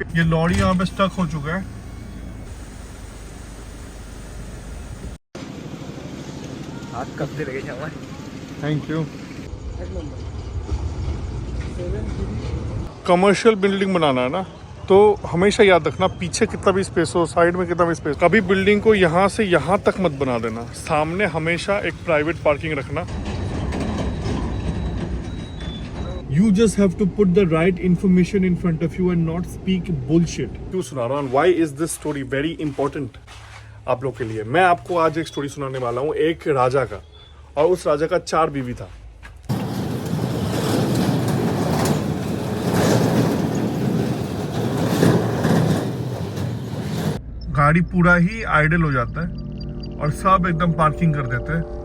ये लॉरी यहाँ पे स्टक हो चुका है। हाथ कब से लगे हमारे। Thank you. कमर्शियल बिल्डिंग बनाना है ना, तो हमेशा याद रखना पीछे कितना भी स्पेस हो, साइड में कितना भी स्पेस, कभी बिल्डिंग को यहाँ से यहाँ तक मत बना देना। सामने हमेशा एक प्राइवेट पार्किंग रखना। You just have to put the right information in front of you and not speak bullshit. क्यों सुना रहा हूँ? Why is this story very important आप लोग के लिए? मैं आपको आज एक स्टोरी सुनाने वाला हूँ एक राजा का, और उस राजा का 4 बीवी था। गाड़ी पूरा ही आइडल हो जाता है और सब एकदम पार्किंग कर देते हैं।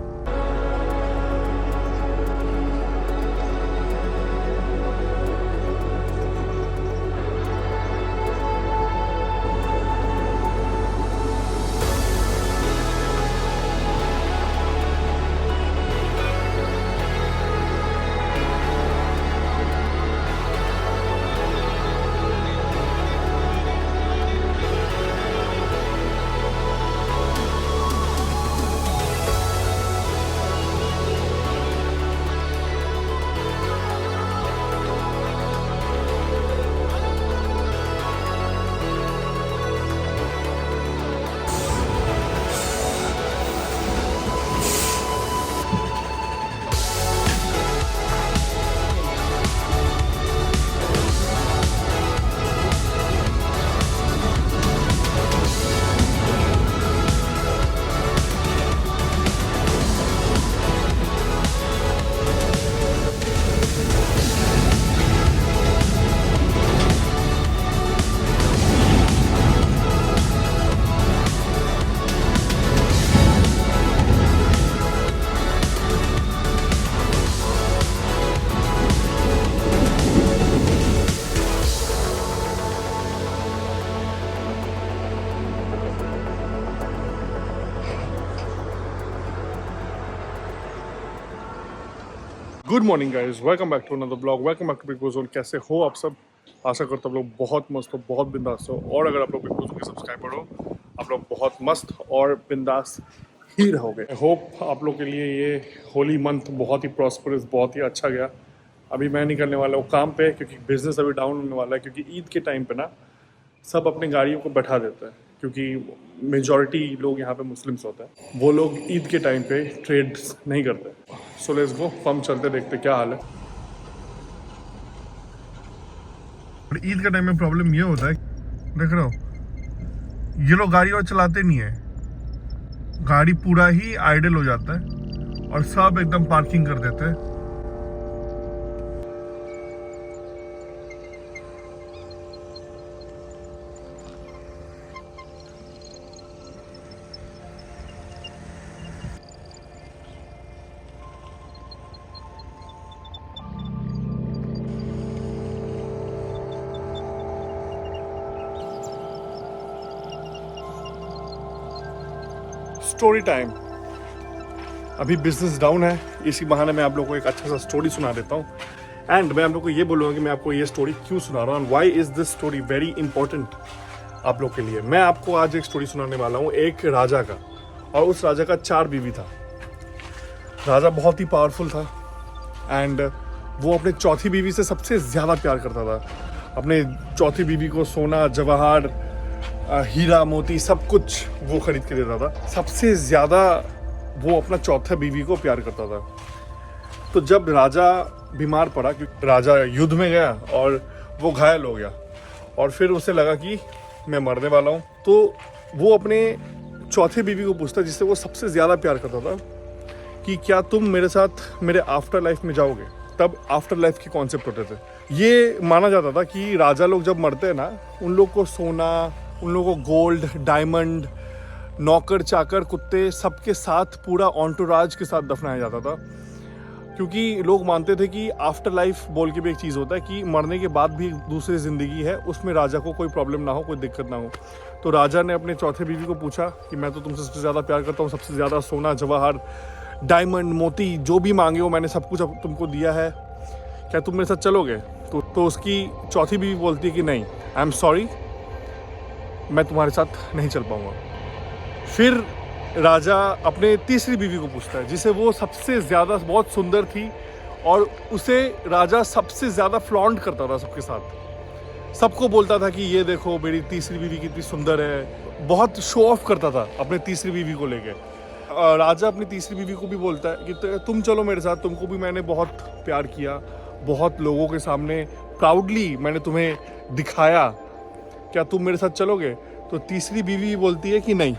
Good morning guys, welcome back to another blog, welcome back to Bigg Boss zone. कैसे हो आप सब? आशा करता हूँ आप लोग बहुत मस्त हो, बहुत बिंदास हो। और अगर आप लोग बिग बॉस के सब्सक्राइबर हो, आप लोग बहुत मस्त और बिंदास ही रहोगे। आई होप आप लोग के लिए ये होली मंथ बहुत ही प्रॉस्परस, बहुत ही अच्छा गया। अभी मैं नहीं करने वाला हूँ काम पे, क्योंकि बिजनेस अभी डाउन होने वाला है, क्योंकि ईद के टाइम पे ना सब अपने गाड़ियों को बैठा देते हैं, क्योंकि मेजॉरिटी लोग यहाँ पे मुस्लिम्स होते हैं। वो लोग ईद के टाइम पे ट्रेड नहीं करते। सो लेट्स गो, हम चलते देखते क्या हाल है। ईद के टाइम में प्रॉब्लम ये होता है, देख रहे हो, ये लोग गाड़ी और चलाते नहीं है, गाड़ी पूरा ही आइडल हो जाता है और सब एकदम पार्किंग कर देते हैं। Story time. अभी बिजनेस डाउन है, इसी बहाने मैं आप लोगों को एक अच्छा सा स्टोरी सुना देता हूँ। एंड मैं आप लोगों को ये बोलूँगा कि मैं आपको ये स्टोरी क्यों सुना रहा हूँ, why is this story very important आप लोग के लिए। मैं आपको आज एक स्टोरी सुनाने वाला हूँ एक राजा का, और उस राजा का 4 बीवी था। राजा बहुत ही पावरफुल था एंड वो अपने चौथी बीवी से सबसे ज़्यादा प्यार करता था। अपने चौथी बीवी को सोना, जवाहर, हीरा मोती सब कुछ वो खरीद के देता था। सबसे ज़्यादा वो अपना चौथा बीवी को प्यार करता था। तो जब राजा बीमार पड़ा, क्योंकि राजा युद्ध में गया और वो घायल हो गया, और फिर उसे लगा कि मैं मरने वाला हूँ, तो वो अपने चौथे बीवी को पूछता, जिससे वो सबसे ज़्यादा प्यार करता था, कि क्या तुम मेरे साथ मेरे आफ्टर लाइफ में जाओगे। तब आफ्टर लाइफ के कॉन्सेप्ट होते थे। ये माना जाता था कि राजा लोग जब मरते हैं ना, उन लोग को सोना, उन लोगों को गोल्ड, डायमंड, नौकर चाकर, कुत्ते, सबके साथ पूरा ऑन्टोराज के साथ दफनाया जाता था। क्योंकि लोग मानते थे कि आफ्टर लाइफ बोल के भी एक चीज़ होता है, कि मरने के बाद भी दूसरी ज़िंदगी है, उसमें राजा को कोई प्रॉब्लम ना हो, कोई दिक्कत ना हो। तो राजा ने अपने चौथे बीवी को पूछा कि मैं तो तुमसे सबसे ज़्यादा प्यार करता हूँ, सबसे ज़्यादा सोना, जवाहर, डायमंड, मोती जो भी मांगे हो मैंने सब कुछ तुमको दिया है, क्या तुम मेरे साथ चलोगे। तो उसकी चौथी बीवी बोलती है कि नहीं, आई एम सॉरी, मैं तुम्हारे साथ नहीं चल पाऊंगा। फिर राजा अपने तीसरी बीवी को पूछता है, जिसे वो सबसे ज़्यादा बहुत सुंदर थी और उसे राजा सबसे ज़्यादा फ्लॉन्ट करता था सबके साथ। सबको बोलता था कि ये देखो मेरी तीसरी बीवी कितनी सुंदर है, बहुत शो ऑफ करता था अपने तीसरी बीवी को लेके। राजा अपनी तीसरी बीवी को भी बोलता है कि तुम चलो मेरे साथ, तुमको भी मैंने बहुत प्यार किया, बहुत लोगों के सामने प्राउडली मैंने तुम्हें दिखाया, क्या तुम मेरे साथ चलोगे? तो तीसरी बीवी बोलती है कि नहीं,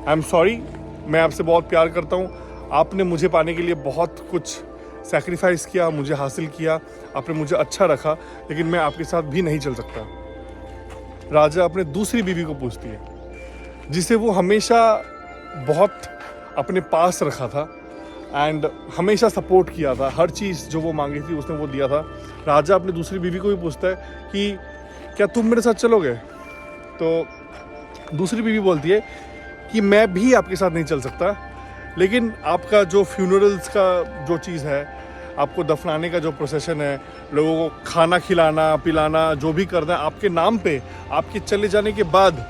आई एम सॉरी, मैं आपसे बहुत प्यार करता हूँ, आपने मुझे पाने के लिए बहुत कुछ सैक्रिफाइस किया, मुझे हासिल किया, आपने मुझे अच्छा रखा, लेकिन मैं आपके साथ भी नहीं चल सकता। राजा अपने दूसरी बीवी को पूछती है, जिसे वो हमेशा बहुत अपने पास रखा था एंड हमेशा सपोर्ट किया था, हर चीज़ जो वो मांगी थी उसने वो दिया था। राजा अपनी दूसरी बीवी को भी पूछता है कि क्या तुम मेरे साथ चलोगे? तो दूसरी बीवी बोलती है कि मैं भी आपके साथ नहीं चल सकता, लेकिन आपका जो फ्यूनरल्स का जो चीज़ है, आपको दफनाने का जो प्रोसेशन है, लोगों को खाना खिलाना पिलाना जो भी करना है आपके नाम पे, आपके चले जाने के बाद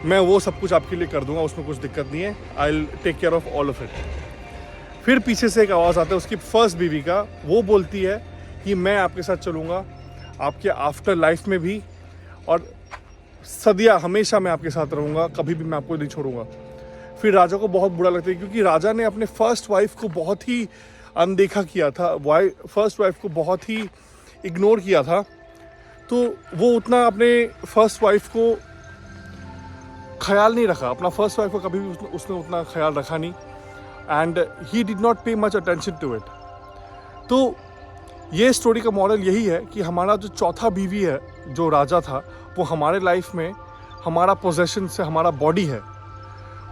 मैं वो सब कुछ आपके लिए कर दूंगा, उसमें कुछ दिक्कत नहीं है, I will take care of all of it. फिर पीछे से एक आवाज़ आता है उसकी फर्स्ट बीवी का, वो बोलती है कि मैं आपके साथ चलूँगा आपके आफ्टर लाइफ में भी, और सदिया हमेशा मैं आपके साथ रहूँगा, कभी भी मैं आपको नहीं छोड़ूंगा। फिर राजा को बहुत बुरा लगता है, क्योंकि राजा ने अपने फर्स्ट वाइफ को बहुत ही अनदेखा किया था, फर्स्ट वाइफ को बहुत ही इग्नोर किया था, तो वो उतना अपने फर्स्ट वाइफ को ख्याल नहीं रखा, अपना फर्स्ट वाइफ को कभी भी उसने उतना ख्याल रखा नहीं, and he did not pay much attention to it. तो ये स्टोरी का मॉडल यही है कि हमारा जो चौथा बीवी है, जो राजा था, वो हमारे लाइफ में हमारा पोजेशन से हमारा बॉडी है,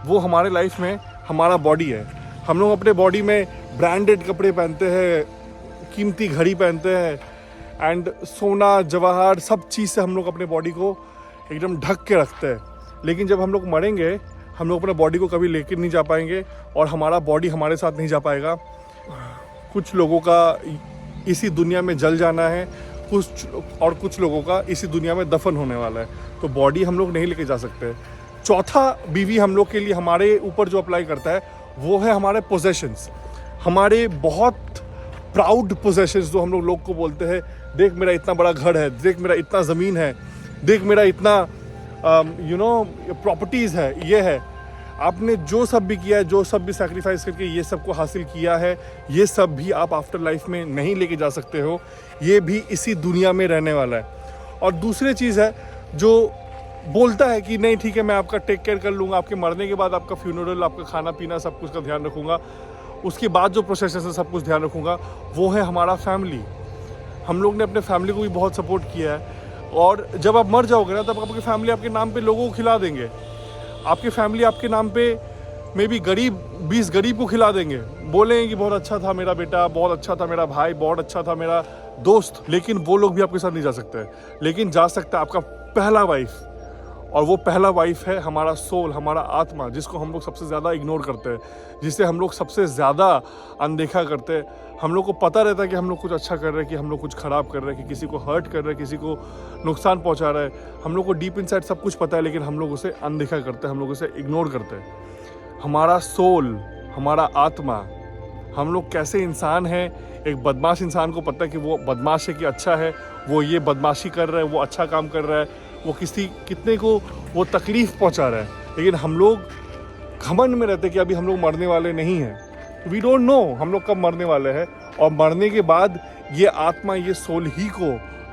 वो हमारे लाइफ में हमारा बॉडी है। हम लोग अपने बॉडी में ब्रांडेड कपड़े पहनते हैं, कीमती घड़ी पहनते हैं, एंड सोना जवाहर सब चीज़ से हम लोग अपने बॉडी को एकदम ढक के रखते हैं, लेकिन जब हम लोग मरेंगे हम लोग अपने बॉडी को कभी लेकर नहीं जा पाएंगे और हमारा बॉडी हमारे साथ नहीं जा पाएगा। कुछ लोगों का इसी दुनिया में जल जाना है, कुछ लोगों का इसी दुनिया में दफन होने वाला है, तो बॉडी हम लोग नहीं लेके जा सकते। चौथा बीवी हम लोग के लिए हमारे ऊपर जो अप्लाई करता है वो है हमारे पोजेशंस, हमारे बहुत प्राउड पोजेशंस, जो हम लोग को बोलते हैं, देख मेरा इतना बड़ा घर है, देख मेरा इतना ज़मीन है, देख मेरा इतना प्रॉपर्टीज़ है, ये है। आपने जो सब भी किया है, जो सब भी सैक्रिफाइस करके ये सब को हासिल किया है, ये सब भी आप आफ्टर लाइफ में नहीं लेके जा सकते हो, ये भी इसी दुनिया में रहने वाला है। और दूसरी चीज़ है जो बोलता है कि नहीं ठीक है, मैं आपका टेक केयर कर लूँगा, आपके मरने के बाद आपका फ्यूनरल, आपका खाना पीना सब कुछ का ध्यान रखूँगा, उसके बाद जो प्रोसेस है सब कुछ ध्यान रखूँगा, वो है हमारा फैमिली। हम लोग ने अपने फैमिली को भी बहुत सपोर्ट किया है, और जब आप मर जाओगे ना, तब आपकी फैमिली आपके नाम पे लोगों को खिला देंगे, आपकी फैमिली आपके नाम पे मे बी 20 गरीब को खिला देंगे, बोलेंगे कि बहुत अच्छा था मेरा बेटा, बहुत अच्छा था मेरा भाई, बहुत अच्छा था मेरा दोस्त, लेकिन वो लोग भी आपके साथ नहीं जा सकते। लेकिन जा सकता है आपका पहला वाइफ, और वो पहला वाइफ है हमारा सोल, हमारा आत्मा, जिसको हम लोग सबसे ज़्यादा इग्नोर करते हैं, जिसे हम लोग सबसे ज़्यादा अनदेखा करते हैं। हम लोग को पता रहता है कि हम लोग कुछ अच्छा कर रहे हैं, कि हम लोग कुछ ख़राब कर रहे हैं, कि किसी को हर्ट कर रहे हैं, किसी को नुकसान पहुंचा रहा है, हम लोग को डीप इनसाइड सब कुछ पता है, लेकिन हम लोग उसे अनदेखा करते हैं, हम लोग उसे इग्नोर करते हैं। हमारा सोल, हमारा आत्मा, हम लोग कैसे इंसान हैं। एक बदमाश इंसान को पता है कि वो बदमाश है, कि अच्छा है, वो ये बदमाशी कर रहा है, वो अच्छा काम कर रहा है, वो कितने को वो तकलीफ़ पहुंचा रहा है, लेकिन हम लोग घमंड में रहते हैं कि अभी हम लोग मरने वाले नहीं हैं। वी डोंट नो हम लोग कब मरने वाले हैं, और मरने के बाद ये आत्मा, ये सोल ही को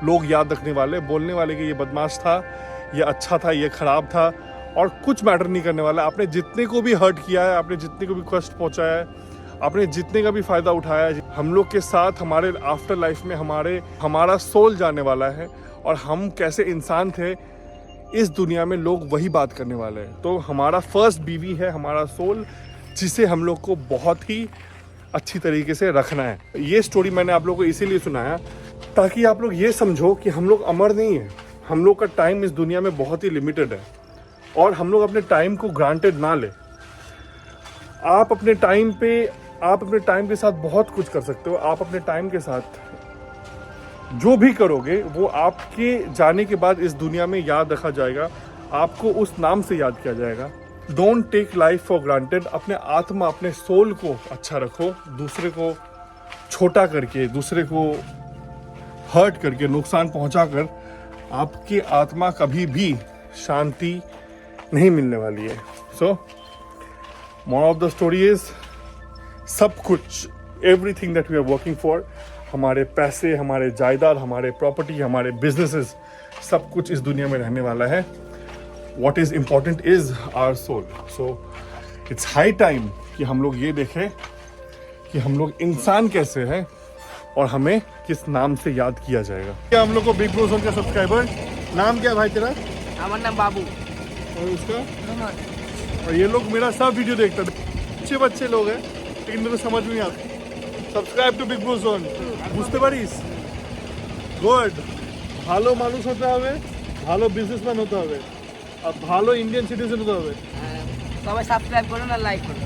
लोग याद रखने वाले, बोलने वाले कि ये बदमाश था, ये अच्छा था, ये ख़राब था, और कुछ मैटर नहीं करने वाला। आपने जितने को भी हर्ट किया है, आपने जितने को भी कष्ट पहुंचाया है, आपने जितने का भी फ़ायदा उठाया है, हम लोग के साथ हमारे आफ्टर लाइफ में हमारा सोल जाने वाला है, और हम कैसे इंसान थे इस दुनिया में लोग वही बात करने वाले हैं। तो हमारा फर्स्ट बीवी है हमारा सोल, जिसे हम लोग को बहुत ही अच्छी तरीके से रखना है। ये स्टोरी मैंने आप लोगों को इसीलिए सुनाया ताकि आप लोग ये समझो कि हम लोग अमर नहीं है, हम लोग का टाइम इस दुनिया में बहुत ही लिमिटेड है, और हम लोग अपने टाइम को ग्रांटेड ना ले। आप अपने टाइम के साथ बहुत कुछ कर सकते हो। आप अपने टाइम के साथ जो भी करोगे वो आपके जाने के बाद इस दुनिया में याद रखा जाएगा, आपको उस नाम से याद किया जाएगा। Don't take life for granted. अपने आत्मा, अपने सोल को अच्छा रखो। दूसरे को छोटा करके, दूसरे को हर्ट करके, नुकसान पहुंचाकर आपकी आत्मा कभी भी शांति नहीं मिलने वाली है। So moral of the story is, सब कुछ, everything that we are working for, हमारे पैसे, हमारे जायदाद, हमारे प्रॉपर्टी, हमारे बिजनेसेस, सब कुछ इस दुनिया में रहने वाला है। What is important is our soul. So it's high time कि हम लोग ये देखें कि हम लोग इंसान कैसे हैं और हमें किस नाम से याद किया जाएगा। क्या हम लोग को बिग ब्रो जोन का सब्सक्राइबर, नाम क्या है भाई तेरा? हमारा नाम बाबू। और उसका? और ये लोग मेरा सब वीडियो देखते हैं, अच्छे बच्चे लोग हैं लेकिन मेरे को समझ में नहीं आता। Subscribe to Big Bro Zone, बुझते पारिस? गुड। ভালো মানুষ হতে হবে, ভালো বিজনেসম্যান হতে হবে, আর ভালো ইন্ডিয়ান সিটিজেন হতে হবে। সবাই সাবস্ক্রাইব করুন আর লাইক করুন।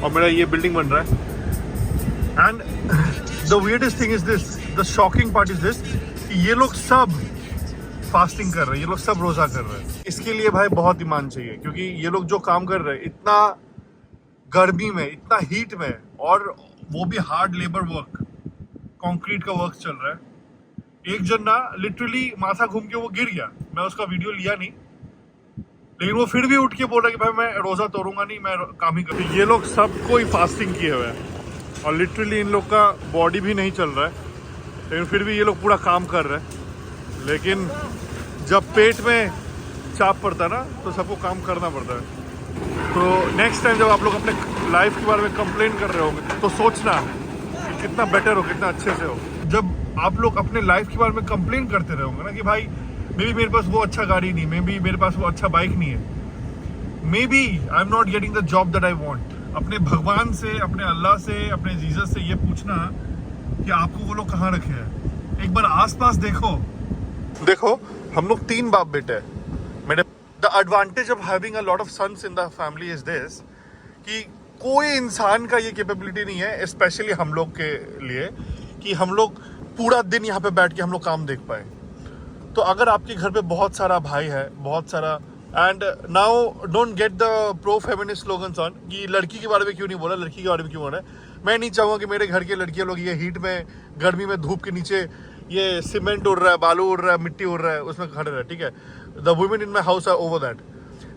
और मेरा ये बिल्डिंग बन रहा है। And the weirdest thing is this, the shocking part is this, कि ये लोग सब फास्टिंग कर रहे हैं, ये लोग सब रोजा कर रहे हैं। इसके लिए भाई बहुत ईमान चाहिए, क्योंकि ये लोग जो काम कर रहे हैं इतना गर्मी में, इतना हीट में, और वो भी हार्ड लेबर वर्क, कंक्रीट का वर्क चल रहा है। एक जन ना लिटरली माथा घूम के वो गिर गया, मैं उसका वीडियो लिया नहीं, लेकिन वो फिर भी उठ के बोल रहा कि भाई मैं रोजा तोड़ूंगा नहीं, मैं काम ही करूँ। ये लोग सब कोई फास्टिंग किए हुए हैं और लिटरली इन लोग का बॉडी भी नहीं चल रहा है, लेकिन फिर भी ये लोग पूरा काम कर रहे हैं। लेकिन जब पेट में चाप पड़ता है ना, तो सबको काम करना पड़ता है। तो नेक्स्ट टाइम जब आप लोग अपने लाइफ के बारे में कंप्लेन कर रहे होंगे तो सोचना कि कितना बेटर हो, कितना अच्छे से हो। जब आप लोग अपने लाइफ के बारे में कंप्लेन करते रहोगे ना कि भाई मे बी मेरे पास वो अच्छा गाड़ी नहीं, मे बी मेरे पास वो अच्छा बाइक नहीं है, maybe I am not getting the job that I want, अपने भगवान से, अपने अल्लाह से, अपने जीसस से ये पूछना कि आपको वो लोग कहाँ रखे हैं। एक बार आसपास देखो। हम लोग 3 बाप बेटे हैं। मेरे the advantage of having a lot of sons in the family is this, कि कोई इंसान का ये कैपेबिलिटी नहीं है, स्पेशली हम लोग के लिए, कि हम लोग पूरा दिन यहाँ पे बैठ के हम लोग काम देख पाए। तो अगर आपके घर पे बहुत सारा भाई है, बहुत सारा, and now don't get the pro feminist slogans on कि लड़की के बारे में क्यों नहीं बोला, लड़की के बारे में क्यों बोला है। मैं नहीं चाहूँगा कि मेरे घर के लड़कियाँ लोग ये हीट में, गर्मी में, धूप के नीचे ये सीमेंट उड़ रहा है, बालू उड़ रहा है, मिट्टी उड़ रहा है, उसमें खड़े रहे। ठीक है, the women in my house are over that.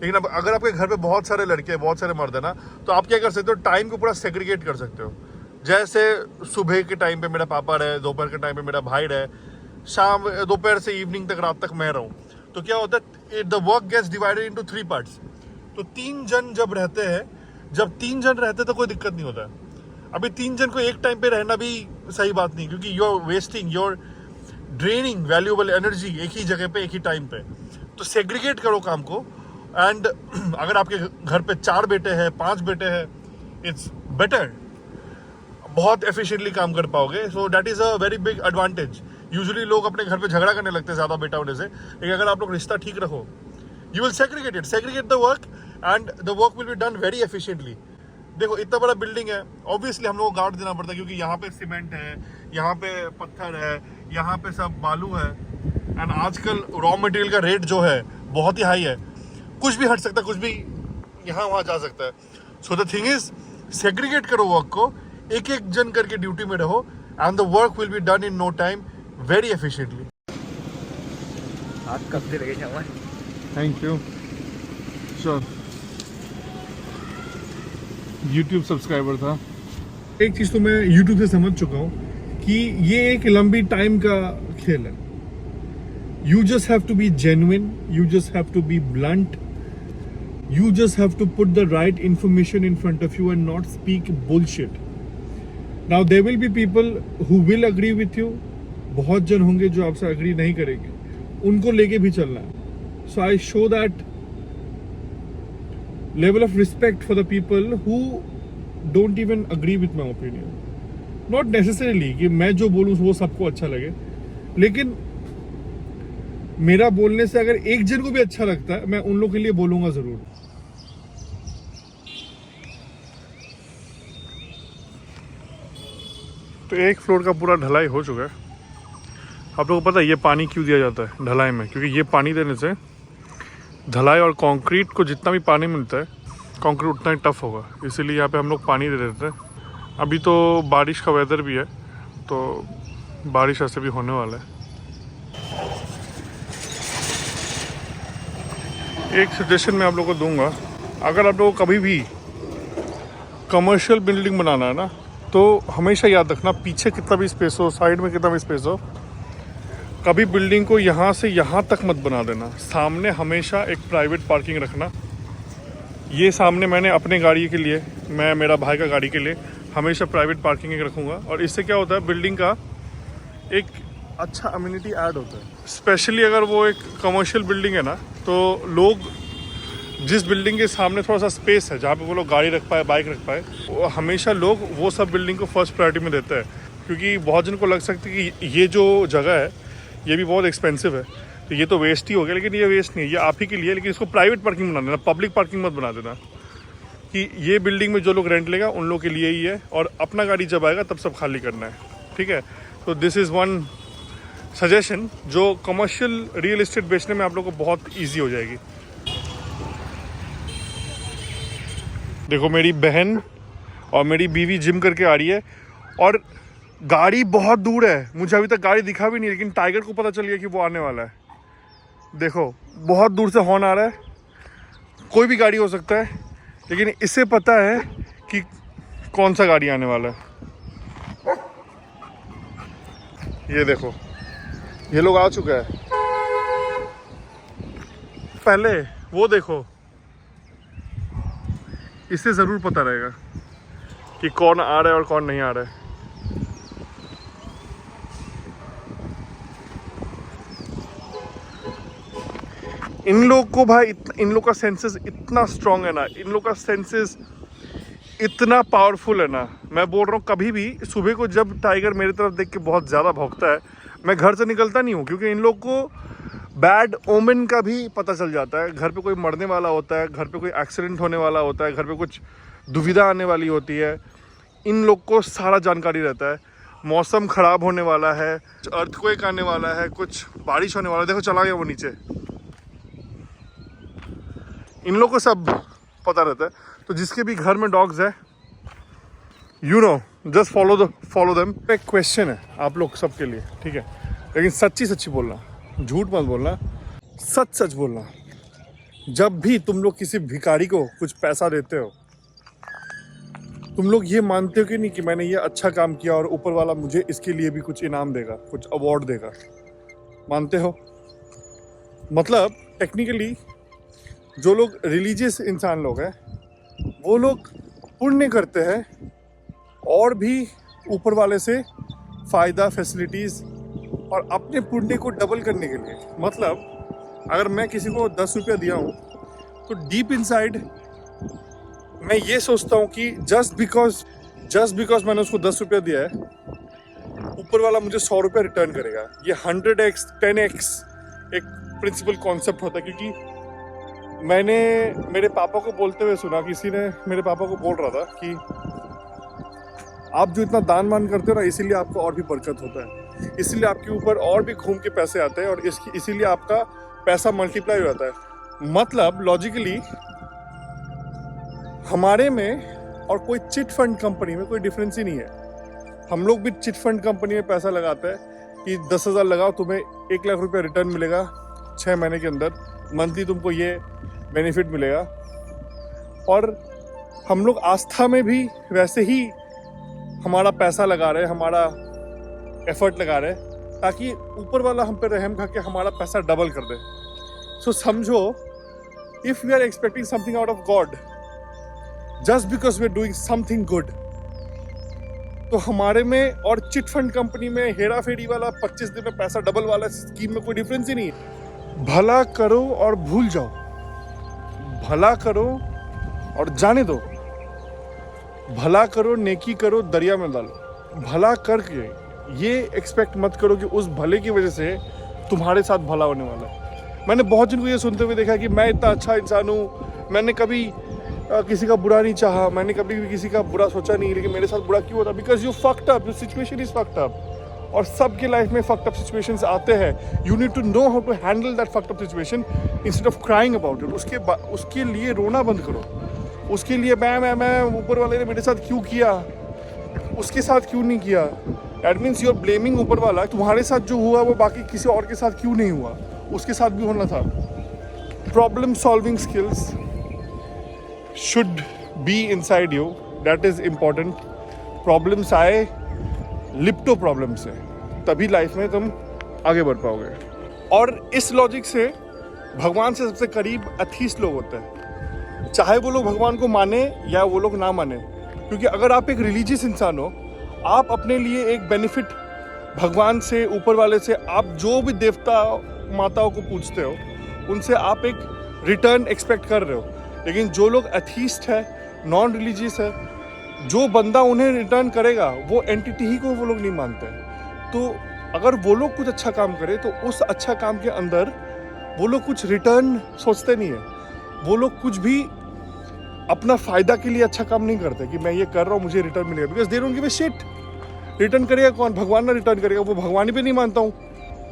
लेकिन अब अगर आपके घर पे बहुत सारे लड़के, बहुत सारे मर्द है ना, तो आप क्या कर सकते हो, टाइम को पूरा सेग्रीगेट कर सकते हो। जैसे सुबह के टाइम पे मेरा पापा रहे, दोपहर के टाइम पे मेरा भाई रहे, शाम दोपहर से इवनिंग तक, रात तक मैं रहूँ, तो क्या होता है, the work gets divided into 3 parts. तो 3 जन जब रहते हैं, जब 3 जन रहते तो कोई दिक्कत नहीं होता है। अभी 3 जन को एक टाइम पे रहना भी सही बात नहीं, क्योंकि you are wasting, you are draining valuable energy एक ही जगह पे, एक ही टाइम पे। तो सेग्रीगेट करो काम को। एंड अगर आपके घर पे 4 बेटे हैं, 5 बेटे हैं, इट्स बेटर, बहुत एफिशिएंटली काम कर पाओगे। So that is a very big advantage. Usually लोग अपने घर पे झगड़ा करने लगते हैं ज़्यादा बेटा होने से, लेकिन अगर आप लोग रिश्ता ठीक रखो, you will segregate the work, and the work will be done very efficiently. देखो इतना बड़ा बिल्डिंग है, ऑब्वियसली हम लोग को गार्ड देना पड़ता है, क्योंकि यहाँ पे सीमेंट है, यहाँ पे पत्थर है, यहाँ पे सब बालू है, एंड आजकल रॉ मटेरियल का रेट जो है बहुत ही हाई है, कुछ भी हट सकता है, कुछ भी यहाँ वहाँ जा सकता है। So the thing is, segregate करो वर्क को, एक एक जन करके ड्यूटी में रहो, and the work will be done in no time, very efficiently. हाथ कपते लगे जाए। Thank you. Sure, YouTube subscriber था। एक चीज़ तो मैं YouTube से समझ चुका हूँ कि ये एक लंबी टाइम का खेल है। You just have to be genuine, you just have to be blunt, you just have to put the right information in front of you and not speak bullshit. Now there will be people who will agree with you, बहुत जन होंगे जो आपसे agree नहीं करेंगे, उनको लेके भी चलना है। So I show that level of respect for the people who don't even agree with my opinion. Not necessarily कि मैं जो बोलूँ वो सबको अच्छा लगे, लेकिन मेरा बोलने से अगर एक जन को भी अच्छा लगता है मैं उन लोगों के लिए बोलूंगा जरूर। तो एक फ्लोर का पूरा ढलाई हो चुका है। आप लोगों को पता है ये पानी क्यों दिया जाता है ढलाई में? क्योंकि ये पानी देने से ढलाई और कंक्रीट को जितना भी पानी मिलता है कंक्रीट उतना ही टफ होगा, इसीलिए यहाँ पे हम लोग पानी दे देते हैं। अभी तो बारिश का वेदर भी है तो बारिश ऐसे भी होने वाला है। एक सजेशन मैं आप लोगों को दूंगा, अगर आप लोगों को कभी भी कमर्शियल बिल्डिंग बनाना है ना तो हमेशा याद रखना पीछे कितना भी स्पेस हो, साइड में कितना भी स्पेस हो, कभी बिल्डिंग को यहाँ से यहाँ तक मत बना देना। सामने हमेशा एक प्राइवेट पार्किंग रखना। ये सामने मैंने अपने गाड़ी के लिए, मैं मेरा भाई का गाड़ी के लिए हमेशा प्राइवेट पार्किंग एक रखूँगा, और इससे क्या होता है बिल्डिंग का एक अच्छा अम्यूनिटी ऐड होता है। स्पेशली अगर वो एक कमर्शियल बिल्डिंग है ना तो लोग जिस बिल्डिंग के सामने थोड़ा सा स्पेस है जहाँ पे वो लोग गाड़ी रख पाए, बाइक रख पाए, वो हमेशा लोग वो सब बिल्डिंग को फर्स्ट प्रायोरिटी में देते हैं। क्योंकि बहुत जन को लग सकता है कि ये जो जगह है ये भी बहुत एक्सपेंसिव है तो ये तो वेस्ट ही हो गया, लेकिन ये वेस्ट नहीं है, ये आप ही के लिए। लेकिन इसको प्राइवेट पार्किंग बना देना, पब्लिक पार्किंग मत बना देना कि ये बिल्डिंग में जो लोग रेंट लेगा उन लोगों के लिए ही है, और अपना गाड़ी जब आएगा तब सब खाली करना है। ठीक है, तो दिस इज़ वन सजेशन जो कमर्शियल रियल एस्टेट बेचने में आप लोगों को बहुत ईजी हो जाएगी। देखो मेरी बहन और मेरी बीवी जिम करके आ रही है और गाड़ी बहुत दूर है, मुझे अभी तक गाड़ी दिखा भी नहीं, लेकिन टाइगर को पता चल गया कि वो आने वाला है। देखो बहुत दूर से हॉर्न आ रहा है, कोई भी गाड़ी हो सकता है, लेकिन इसे पता है कि कौन सा गाड़ी आने वाला है। ये देखो ये लोग आ चुका है। पहले वो देखो, इससे ज़रूर पता रहेगा कि कौन आ रहा है और कौन नहीं आ रहा है। इन लोग को भाई इन लोग का सेंसेस इतना स्ट्रांग है ना, इन लोग का सेंसेस इतना पावरफुल है ना। मैं बोल रहा हूँ कभी भी सुबह को जब टाइगर मेरी तरफ देख के बहुत ज़्यादा भौंकता है, मैं घर से निकलता नहीं हूँ, क्योंकि इन लोग को बैड ओमेन का भी पता चल जाता है। घर पे कोई मरने वाला होता है, घर पे कोई एक्सीडेंट होने वाला होता है, घर पे कुछ दुविधा आने वाली होती है, इन लोग को सारा जानकारी रहता है। मौसम ख़राब होने वाला है, अर्थक्वेक आने वाला है, कुछ बारिश होने वाला है, देखो चला गया वो नीचे, इन लोग को सब पता रहता है। तो जिसके भी घर में डॉग्स है, you know, just follow them. एक क्वेश्चन है आप लोग सबके लिए, ठीक है, लेकिन सच्ची बोलना, झूठ मत बोलना, सच बोलना। जब भी तुम लोग किसी भिखारी को कुछ पैसा देते हो, तुम लोग ये मानते हो कि नहीं कि मैंने ये अच्छा काम किया और ऊपर वाला मुझे इसके लिए भी कुछ इनाम देगा, कुछ अवार्ड देगा? मानते हो? मतलब टेक्निकली जो लोग रिलीजियस इंसान लोग हैं वो लोग पुण्य करते हैं और भी ऊपर वाले से फ़ायदा, फैसिलिटीज़, और अपने पुण्य को डबल करने के लिए। मतलब अगर मैं किसी को 10 रुपया दिया हूँ तो डीप इनसाइड मैं ये सोचता हूँ कि जस्ट बिकॉज मैंने उसको 10 रुपया दिया है, ऊपर वाला मुझे 100 रुपया रिटर्न करेगा। ये 100x 10x एक प्रिंसिपल कॉन्सेप्ट होता है। क्योंकि मैंने मेरे पापा को बोलते हुए सुना, किसी ने मेरे पापा को बोल रहा था कि आप जो इतना दान मान करते हो ना, इसीलिए आपको और भी बरकत होता है, इसीलिए आपके ऊपर और भी घूम के पैसे आते हैं, और इसीलिए आपका पैसा मल्टीप्लाई हो जाता है। मतलब लॉजिकली हमारे में और कोई चिट फंड कंपनी में कोई डिफरेंस ही नहीं है। हम लोग भी चिट फंड कंपनी में पैसा लगाते हैं कि 10,000 लगाओ, तुम्हें 1 लाख रुपया रिटर्न मिलेगा 6 महीने के अंदर, मंथली तुमको ये बेनिफिट मिलेगा। और हम लोग आस्था में भी वैसे ही हमारा पैसा लगा रहे हैं, हमारा एफर्ट लगा रहे हैं, ताकि ऊपर वाला हम पे रहम खा के हमारा पैसा डबल कर दे। सो समझो, if we are expecting something out of God just because we are doing something good, तो हमारे में और चिट फंड कंपनी में हेरा फेरी वाला 25 दिन में पैसा डबल वाला स्कीम में कोई डिफरेंस ही नहीं है। भला करो और भूल जाओ, भला करो और जाने दो, भला करो, नेकी करो, दरिया में डालो। भला करके ये एक्सपेक्ट मत करो कि उस भले की वजह से तुम्हारे साथ भला होने वाला है। मैंने बहुत जन को ये सुनते हुए देखा कि मैं इतना अच्छा इंसान हूँ, मैंने कभी किसी का बुरा नहीं चाहा, मैंने कभी भी किसी का बुरा सोचा नहीं, लेकिन मेरे साथ बुरा क्यों होता? Because you fucked up, your situation is fucked up. और सबके लाइफ में फक्ड अप सिचुएशंस आते हैं। You need to know how to handle that fucked up situation instead of crying about it. उसके लिए रोना बंद करो। उसके लिए मैं ऊपर वाले ने मेरे साथ क्यों किया, उसके साथ क्यों नहीं किया। That means you are blaming ऊपर वाला। तुम्हारे साथ जो हुआ वो बाकी किसी और के साथ क्यों नहीं हुआ, उसके साथ भी होना था। Problem solving skills should be inside you, that is important. Problems आए, लिपटो प्रॉब्लम से, तभी लाइफ में तुम आगे बढ़ पाओगे। और इस लॉजिक से भगवान से सबसे करीब अथीस्ट लोग होते हैं, चाहे वो लोग भगवान को माने या वो लोग ना माने। क्योंकि अगर आप एक रिलीजियस इंसान हो, आप अपने लिए एक बेनिफिट भगवान से, ऊपर वाले से, आप जो भी देवता माताओं को पूछते हो उनसे आप एक रिटर्न एक्सपेक्ट कर रहे हो। लेकिन जो लोग अथीस्ट है, नॉन रिलीजियस है, जो बंदा उन्हें रिटर्न करेगा वो एंटिटी ही को वो लोग नहीं मानते हैं। तो अगर वो लोग कुछ अच्छा काम करे तो उस अच्छा काम के अंदर वो लोग कुछ रिटर्न सोचते नहीं है। वो लोग कुछ भी अपना फायदा के लिए अच्छा काम नहीं करते कि मैं ये कर रहा हूँ मुझे रिटर्न मिलेगा, because they don't give a shit. Return करेगा कौन? भगवान ना रिटर्न करेगा, वो भगवान ही पे नहीं मानता हूँ।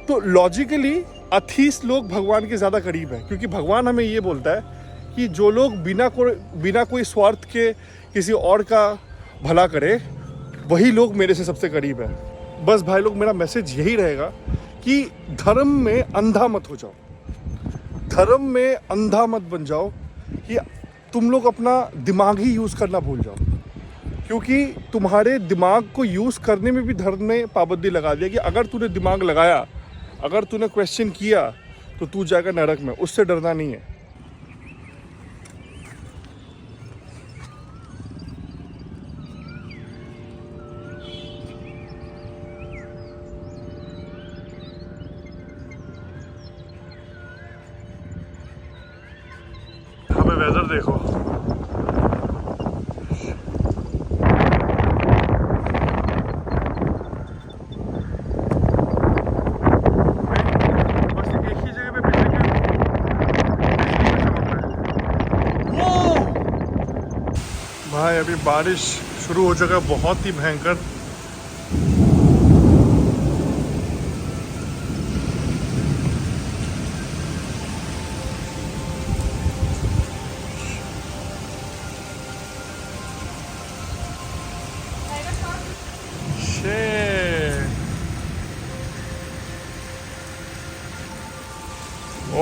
तो लॉजिकली अथीस्ट लोग भगवान के ज़्यादा करीब है, क्योंकि भगवान हमें ये बोलता है कि जो लोग बिना कोई स्वार्थ के किसी और का भला करे, वही लोग मेरे से सबसे करीब है। बस भाई लोग, मेरा मैसेज यही रहेगा कि धर्म में अंधा मत हो जाओ, धर्म में अंधा मत बन जाओ कि तुम लोग अपना दिमाग ही यूज़ करना भूल जाओ। क्योंकि तुम्हारे दिमाग को यूज़ करने में भी धर्म ने पाबंदी लगा दिया कि अगर तूने दिमाग लगाया, अगर तूने क्वेश्चन किया तो तू जाएगा नरक में। उससे डरना नहीं है। हमें वेदर देखो, बस एक ही जगह पे बिजली भाई अभी बारिश शुरू हो चुका है, बहुत ही भयंकर।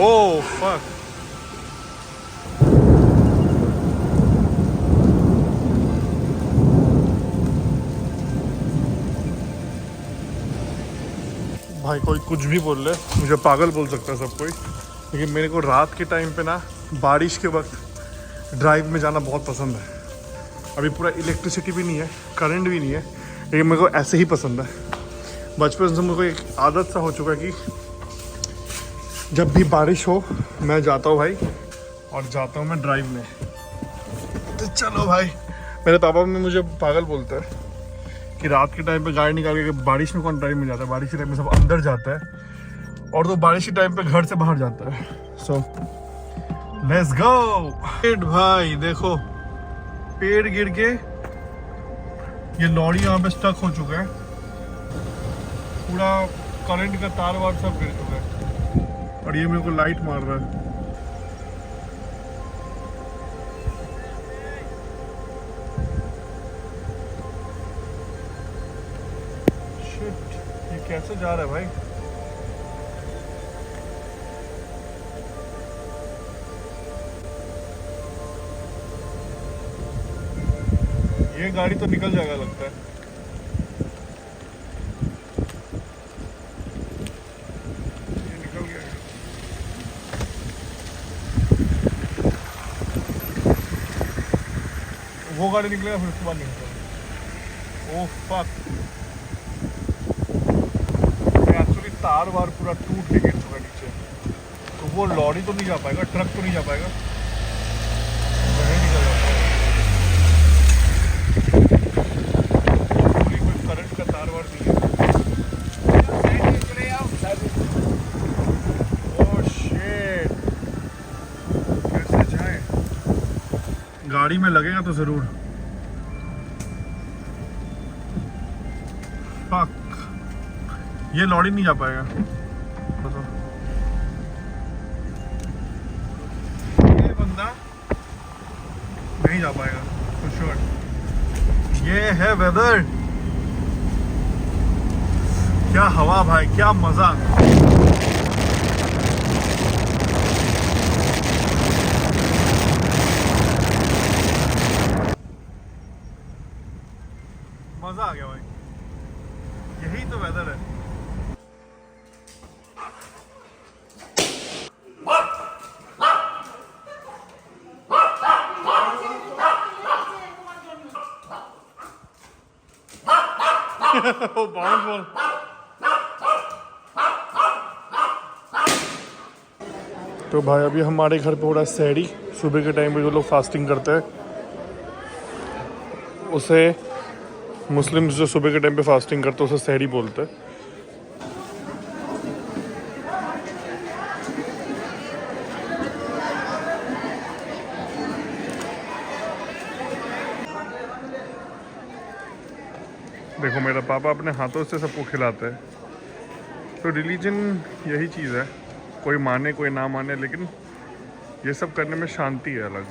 Oh fuck. भाई कोई कुछ भी बोल ले, मुझे पागल बोल सकता है सब कोई, लेकिन मेरे को रात के टाइम पे ना बारिश के वक्त ड्राइव में जाना बहुत पसंद है। अभी पूरा इलेक्ट्रिसिटी भी नहीं है, करंट भी नहीं है, लेकिन मेरे को ऐसे ही पसंद है। बचपन से मेरे को एक आदत सा हो चुका है कि जब भी बारिश हो मैं जाता हूँ भाई, और जाता हूँ मैं ड्राइव में। तो चलो भाई, मेरे पापा में मुझे पागल बोलता है कि रात के टाइम पे गाड़ी निकाल के बारिश में कौन ड्राइव में जाता है, बारिश के टाइम में सब अंदर जाता है और तो बारिश के टाइम पे घर से बाहर जाता है। So let's go. भाई देखो, पेड़ गिर के ये लॉरी यहाँ पे स्टक हो चुका है, पूरा करंट का तार वार सब गिर चुका है और ये मेरे को लाइट मार रहा है। शिट, ये कैसे जा रहा है भाई? ये गाड़ी तो निकल जाएगा लगता है। ये निकल गया। वो गाड़ी निकलेगा फिर उसके बाद निकलेगा। ओह फक, एक्चुअली तार वार पूरा टूट के गिर चुका नीचे, तो वो लॉरी तो नहीं जा पाएगा, ट्रक तो नहीं जा पाएगा, वही निकल जाता है। कोई करंट गाड़ी में लगेगा तो जरूर। फक, ये लॉरी नहीं जा पाएगा। ये बंदा नहीं जा पाएगा फॉर श्योर। ये है वेदर, क्या हवा भाई, क्या मजा। मजा आ गया भाई, यही तो वेदर है। ओ बाउंस बॉल। तो भाई अभी हमारे घर पे हो रहा है सहरी। सुबह के टाइम पे जो लोग फास्टिंग करते हैं उसे, मुस्लिम्स जो सुबह के टाइम पे फास्टिंग करते हैं उसे सहरी बोलते हैं। देखो मेरा पापा अपने हाथों से सबको खिलाते हैं। तो रिलीजन यही चीज़ है, कोई माने कोई ना माने, लेकिन ये सब करने में शांति है अलग।